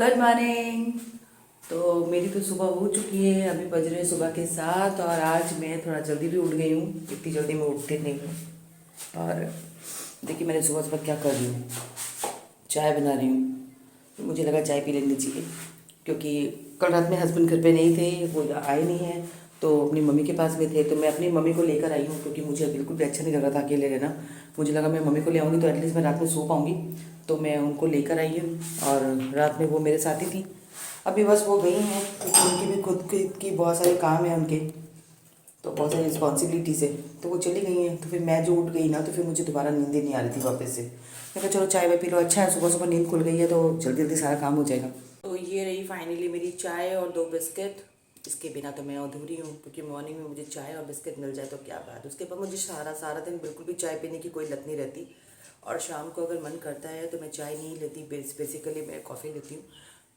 Good morning. तो मेरी तो सुबह हो चुकी है, अभी बज रहे हैं सुबह के 7 और आज मैं थोड़ा जल्दी भी उठ गई हूँ। इतनी जल्दी मैं उठती नहीं हूँ। और देखिए मैंने सुबह सुबह क्या कर रही हूँ, चाय बना रही हूँ। तो मुझे लगा चाय पी लेनी चाहिए, क्योंकि कल रात में हस्बैंड घर पे नहीं थे, वो आए नहीं हैं, तो अपनी मम्मी के पास में थे। तो मैं अपनी मम्मी को लेकर आई हूँ, क्योंकि मुझे बिल्कुल भी अच्छा नहीं लग रहा था अकेले रहना। मुझे लगा मैं मम्मी को ले आऊँगी तो एटलीस्ट मैं रात में सो पाऊँगी। तो मैं उनको लेकर आई हूँ और रात में वो मेरे साथ ही थी। अभी बस वो गई हैं, क्योंकि उनकी भी खुद की बहुत सारे काम हैं उनके, तो बहुत सारी रिस्पॉन्सिबिलिटीज़ है, तो वो चली गई हैं। तो फिर मैं जो उठ गई ना, तो फिर मुझे दोबारा नींद ही नहीं आ रही थी वापस से। मैं कहा चलो चाय वाय पी लो, अच्छा है सुबह सुबह नींद खुल गई है तो जल्दी जल्दी सारा काम हो जाएगा। तो ये रही फाइनली मेरी चाय और 2 बिस्किट। इसके बिना तो मैं अधूरी हूँ, क्योंकि मॉर्निंग में मुझे चाय और बिस्किट मिल जाए तो क्या बात। उसके बाद मुझे सारा सारा दिन बिल्कुल भी चाय पीने की कोई लत नहीं रहती। और शाम को अगर मन करता है तो मैं चाय नहीं लेती, बेसिकली मैं कॉफ़ी लेती हूँ।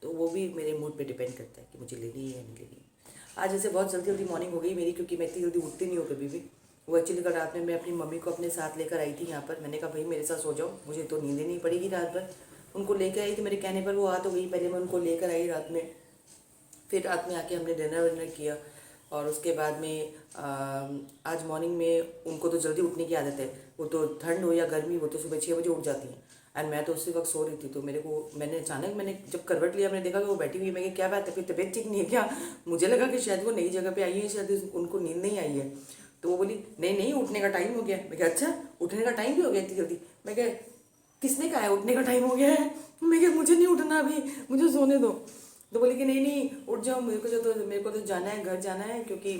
तो वो भी मेरे मूड पे डिपेंड करता है कि मुझे लेनी है या नहीं लेनी है। आज ऐसे बहुत जल्दी जल्दी मॉर्निंग हो गई मेरी, क्योंकि मैं इतनी जल्दी उठती नहीं हूँ कभी भी। वो एक्चुअली कल रात में मैं अपनी मम्मी को अपने साथ लेकर आई थी यहाँ पर। मैंने कहा भाई मेरे साथ सो जाओ, मुझे तो नींद ही नहीं पड़ेगी रात भर। उनको लेकर आई थी, मेरे कहने पर वो आ तो गई। पहले मैं उनको लेकर आई रात में, फिर रात में आके हमने डिनर विनर किया। और उसके बाद में आज मॉर्निंग में उनको तो जल्दी उठने की आदत है। वो तो ठंड हो या गर्मी, वो तो सुबह 6 बजे उठ जाती हैं। एंड मैं तो उसी वक्त सो रही थी, तो मैंने अचानक जब करवट लिया, मैंने देखा कि वो बैठी हुई है। मैं कहा क्या बात है, फिर तबीयत ठीक नहीं है क्या? मुझे लगा कि शायद वो नई जगह पे आई है, शायद उनको नींद नहीं आई है। तो वो बोली नहीं नहीं, उठने का टाइम हो गया। मैं कहा अच्छा, उठने का टाइम भी हो गया इतनी जल्दी? मैं कहा किसने कहा है उठने का टाइम हो गया है? मैं कहा मुझे नहीं उठना अभी, मुझे सोने दो। तो बोले कि नहीं नहीं उठ जाओ, मेरे को तो जाना है, घर जाना है, क्योंकि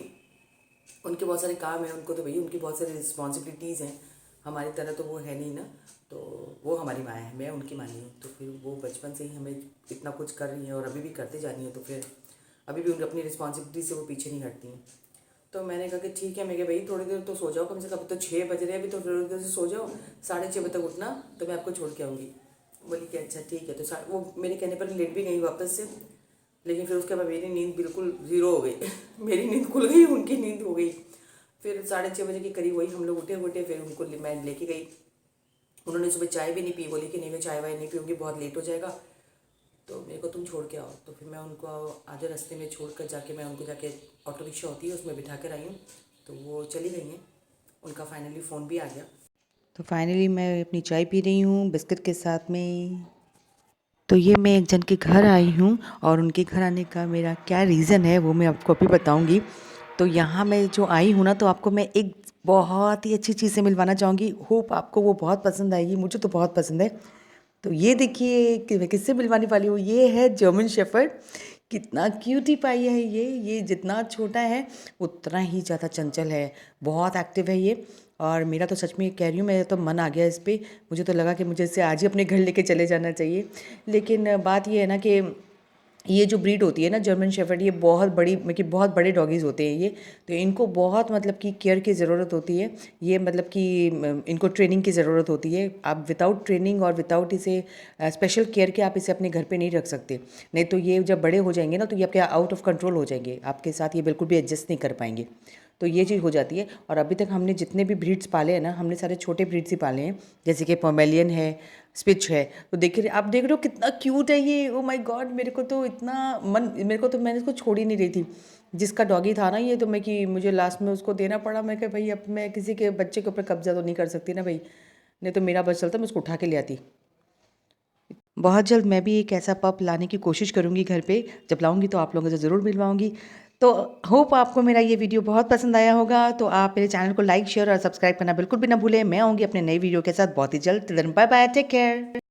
उनके बहुत सारे काम हैं। उनको तो भैया उनकी बहुत सारी रिस्पॉन्सिबिलिटीज़ हैं, हमारी तरह तो वो है नहीं ना। तो वो हमारी माँ है, मैं उनकी माँ नहीं हूँ। तो फिर वो बचपन से ही हमें इतना कुछ कर रही हैं और अभी भी करते जा रही हैं, तो फिर अभी भी उनकी अपनी रिस्पॉन्सिबिलिटी से वो पीछे नहीं हटती हैं। तो मैंने कहा कि ठीक है। मैं कहा भाई थोड़ी देर तो सो जाओ, कम से कम अभी तो 6 बज रहे हैं, अभी तो थोड़ी देर से सो जाओ, 6:30 बजे तक उठना तो मैं आपको छोड़ के आऊँगी। बोली कि अच्छा ठीक है। तो वो मेरे कहने पर लेट भी गई वापस से, लेकिन फिर उसके बाद मेरी नींद बिल्कुल ज़ीरो हो गई। मेरी नींद खुल गई, उनकी नींद हो गई। फिर 6:30 बजे के करीब वही हम लोग उठे, फिर उनको मैं लेके गई। उन्होंने सुबह चाय भी नहीं पी, बोली कि नहीं मैं चाय वाय नहीं पीऊँगी, बहुत लेट हो जाएगा, तो मेरे को तुम छोड़ के आओ। तो फिर मैं उनको आधे रास्ते में छोड़ कर जाके मैं उनको जाके ऑटो रिक्शा होती है उसमें बिठा कर आई हूँ। तो वो चली गई हैं, उनका फाइनली फ़ोन भी आ गया। तो फाइनली मैं अपनी चाय पी रही हूँ बिस्किट के साथ में। तो ये मैं एक जन के घर आई हूँ, और उनके घर आने का मेरा क्या रीज़न है वो मैं आपको अभी बताऊँगी। तो यहाँ मैं जो आई हूँ ना, तो आपको मैं एक बहुत ही अच्छी चीज़ से मिलवाना चाहूँगी। होप आपको वो बहुत पसंद आएगी, मुझे तो बहुत पसंद है। तो ये देखिए कि मैं किससे मिलवाने वाली हूँ, ये है जर्मन शेफर्ड। कितना क्यूटी पाई है ये जितना छोटा है उतना ही ज़्यादा चंचल है, बहुत एक्टिव है ये। और मेरा तो सच में कह रही हूँ, मेरा तो मन आ गया इस पे। मुझे तो लगा कि मुझे इसे आज ही अपने घर लेके चले जाना चाहिए। लेकिन बात ये है ना कि ये जो ब्रीड होती है ना जर्मन शेफर्ड, ये बहुत बड़ी मतलब बहुत बड़े डॉगीज़ होते हैं ये। तो इनको बहुत मतलब कि केयर की ज़रूरत होती है। ये मतलब कि इनको ट्रेनिंग की ज़रूरत होती है। आप विदाउट ट्रेनिंग और विदाउट इसे स्पेशल केयर के आप इसे अपने घर पे नहीं रख सकते। नहीं तो ये जब बड़े हो जाएंगे ना, तो ये आपके आउट ऑफ कंट्रोल हो जाएंगे, आपके साथ ये बिल्कुल भी एडजस्ट नहीं कर पाएंगे। तो ये चीज़ हो जाती है। और अभी तक हमने जितने भी ब्रीड्स पाले हैं ना, हमने सारे छोटे ब्रीड्स ही पाले हैं, जैसे कि पोमेलियन है, स्पिच है। तो देखिए आप देख रहे हो कितना क्यूट है ये। ओ माय गॉड, मेरे को तो इतना मेरे को तो मैंने इसको छोड़ ही नहीं रही थी। जिसका डॉगी था ना ये, तो मैं कि मुझे लास्ट में उसको देना पड़ा। मैं कहा भाई अब मैं किसी के बच्चे के ऊपर कब्जा तो नहीं कर सकती ना भाई, नहीं तो मेरा बस चलता मैं उसको उठा के ले आती। बहुत जल्द मैं भी एक ऐसा पप लाने की कोशिश करूँगी घर पे। जब लाऊँगी तो आप लोगों से ज़रूर मिलवाऊँगी। तो होप आपको मेरा ये वीडियो बहुत पसंद आया होगा। तो आप मेरे चैनल को लाइक शेयर और सब्सक्राइब करना बिल्कुल भी ना भूलें। मैं आऊँगी अपने नए वीडियो के साथ बहुत ही जल्द। Till then bye bye, take care.